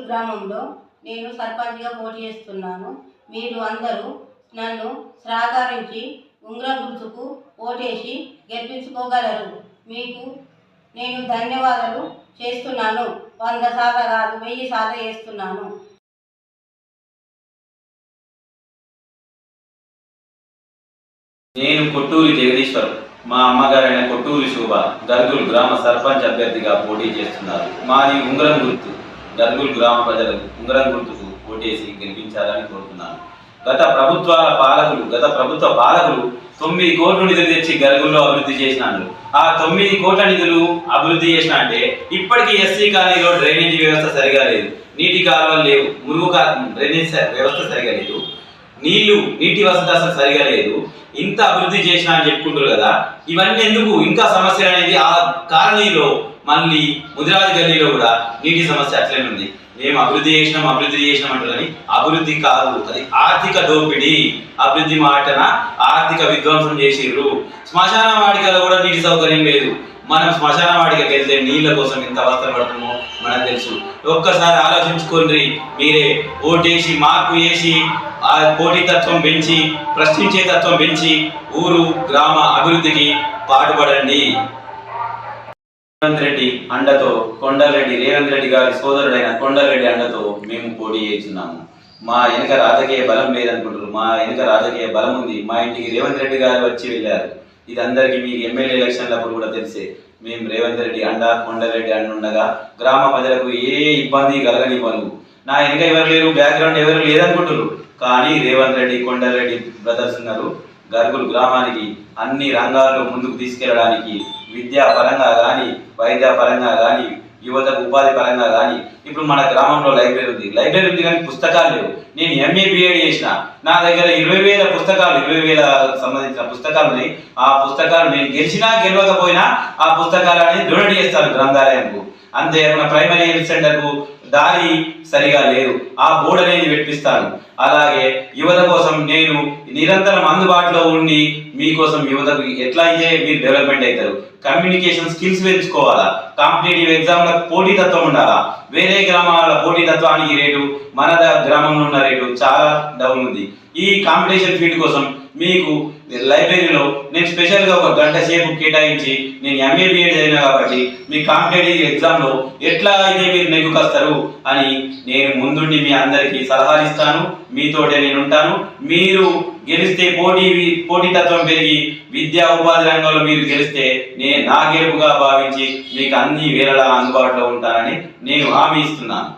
గ్రామంలో నేను సర్పంచ్గా పోటీ చేస్తున్నాను. మీరు అందరూ నన్ను సహకరించి ఉంగరం గుర్తుకు ఓటేసి గెలిపించుకోగలరు. మీకు నేను ధన్యవాదాలు చేస్తున్నాను. 100% కాదు, 1000% చేస్తున్నాను. నేను కొట్టూరి జగదీశ్వర్, మా అమ్మగారైన కొట్టూరి శోభ గర్గుల్ గ్రామ సర్పంచ్ అభ్యర్థిగా పోటీ చేస్తున్నారు. మాది ఉంగరం గుర్తు. గర్గుల్ గ్రామ ప్రజలు ఉంగరం గుర్తుకు ఓటేసి గెలిపించాలని కోరుతున్నాను. గత ప్రభుత్వ పాలకులు 9 కోట్ల నిధులు తెచ్చి గర్గుల్లో అభివృద్ధి చేసినారు. ఆ 9 కోట్ల నిధులు అభివృద్ధి చేసిన అంటే ఇప్పటికీ ఎస్సీ కాలనీలో డ్రైనేజీ వ్యవస్థ సరిగా లేదు, నీటి కాలువలు లేవు, మురుగు డ్రైనేజ్ వ్యవస్థ సరిగా లేదు, నీటి వసతి అసలు సరిగా లేదు. ఇంత అభివృద్ధి చేసినా అని చెప్పుకుంటారు కదా, ఇవన్నీ ఎందుకు? ఇంకా సమస్య అనేది ఆ కాలనీలో, మళ్ళీ ముదిరాజు గల్లీలో కూడా నీటి సమస్య అట్లనే ఉంది. మేము అభివృద్ధి చేసినాం అంటారు కానీ అభివృద్ధి కాదు, అది ఆర్థిక దోపిడీ. అభివృద్ధి మాటన ఆర్థిక విధ్వంసం చేసిర్రు. శ్మశాన వాటికలో కూడా నీటి సౌకర్యం లేదు. మనం శ్మశాన వాటికకి వెళ్తే నీళ్ళ కోసం ఎంత అవస్థ పడుతుందో మనకు తెలుసు. ఒక్కసారి ఆలోచించుకోండి. మీరే ఓటేసి మార్పు వేసి ఆ పోటీతత్వం పెంచి, ప్రశ్నించే తత్వం పెంచి ఊరు గ్రామ అభివృద్ధికి పాటుపడండి. రేవంత్ రెడ్డి అండతో కొండలరెడ్డి, రేవంత్ రెడ్డి గారి సోదరుడైన కొండలరెడ్డి అండతో మేము పోటీ చేస్తున్నాము. మా వెనుక రాజకీయ బలం లేదనుకుంటారు, మా వెనుక రాజకీయ బలం ఉంది. మా ఇంటికి రేవంత్ రెడ్డి గారు వచ్చి వెళ్ళారు. ఇది అందరికీ మీకు ఎమ్మెల్యే ఎలక్షన్లప్పుడు కూడా తెలిసే. మేము రేవంత్ రెడ్డి అండ, కొండలరెడ్డి అండ ఉండగా గ్రామ ప్రజలకు ఏ ఇబ్బంది కలగనివ్వను. నా వెనుక ఎవరు లేరు, బ్యాక్గ్రౌండ్ ఎవరు లేదనుకుంటారు, కానీ రేవంత్ రెడ్డి, కొండలరెడ్డి బ్రదర్స్ ఉన్నారు. గర్గుల్ గ్రామానికి అన్ని రంగాల్లో ముందుకు తీసుకెళ్ళడానికి, విద్యా పరంగా కానీ, వైద్య పరంగా కానీ, యువతకు ఉపాధి పరంగా కానీ. ఇప్పుడు మన గ్రామంలో లైబ్రరీ ఉంది కానీ పుస్తకాలు లేవు. నేను ఎంఏ బిఎడ్ చేసిన, నా దగ్గర 20,000 పుస్తకాలు, 20,000 సంబంధించిన పుస్తకాలు ఉన్నాయి. ఆ పుస్తకాలు నేను గెలిచినా గెలవకపోయినా ఆ పుస్తకాలని డొనేట్ చేస్తాను గ్రంథాలయంకు. అంతే. మన ప్రైమరీ హెల్త్ సెంటర్కు దారి సరిగా లేదు, ఆ బోర్డు అనేది పెట్టిస్తాను. అలాగే యువత కోసం నేను నిరంతరం అందుబాటులో ఉండి మీకోసం యువతకు ఎట్లా అయితే మీరు డెవలప్మెంట్ అవుతారు, కమ్యూనికేషన్ స్కిల్స్ పెంచుకోవాలా, కాంపిటేటివ్ ఎగ్జామ్ల పోటీతత్వం ఉండాలా. వేరే గ్రామాల పోటీతత్వానికి రేటు మన గ్రామంలో ఉన్న రేటు చాలా డౌన్ ఉంది. ఈ కాంపిటీషన్ ఫీల్డ్ కోసం మీకు లైబ్రరీలో నేను స్పెషల్గా 1 గంట సేపు కేటాయించి, నేను ఎంఏ బిఎడ్ చదివినా కాబట్టి మీ కాంపిటేటివ్ ఎగ్జామ్లో ఎట్లా అయితే మీరు నెగ్గుకొస్తారు అని నేను ముందుండి మీ అందరికీ సలహాలు ఇస్తాను. మీతోటే నేను ఉంటాను. మీరు గెలిస్తే పోటీతత్వం పెరిగి విద్యా ఉపాధి రంగంలో మీరు గెలిస్తే నేను నా గెలుపుగా భావించి మీకు అన్ని వేళలా అందుబాటులో ఉంటానని నేను హామీ ఇస్తున్నాను.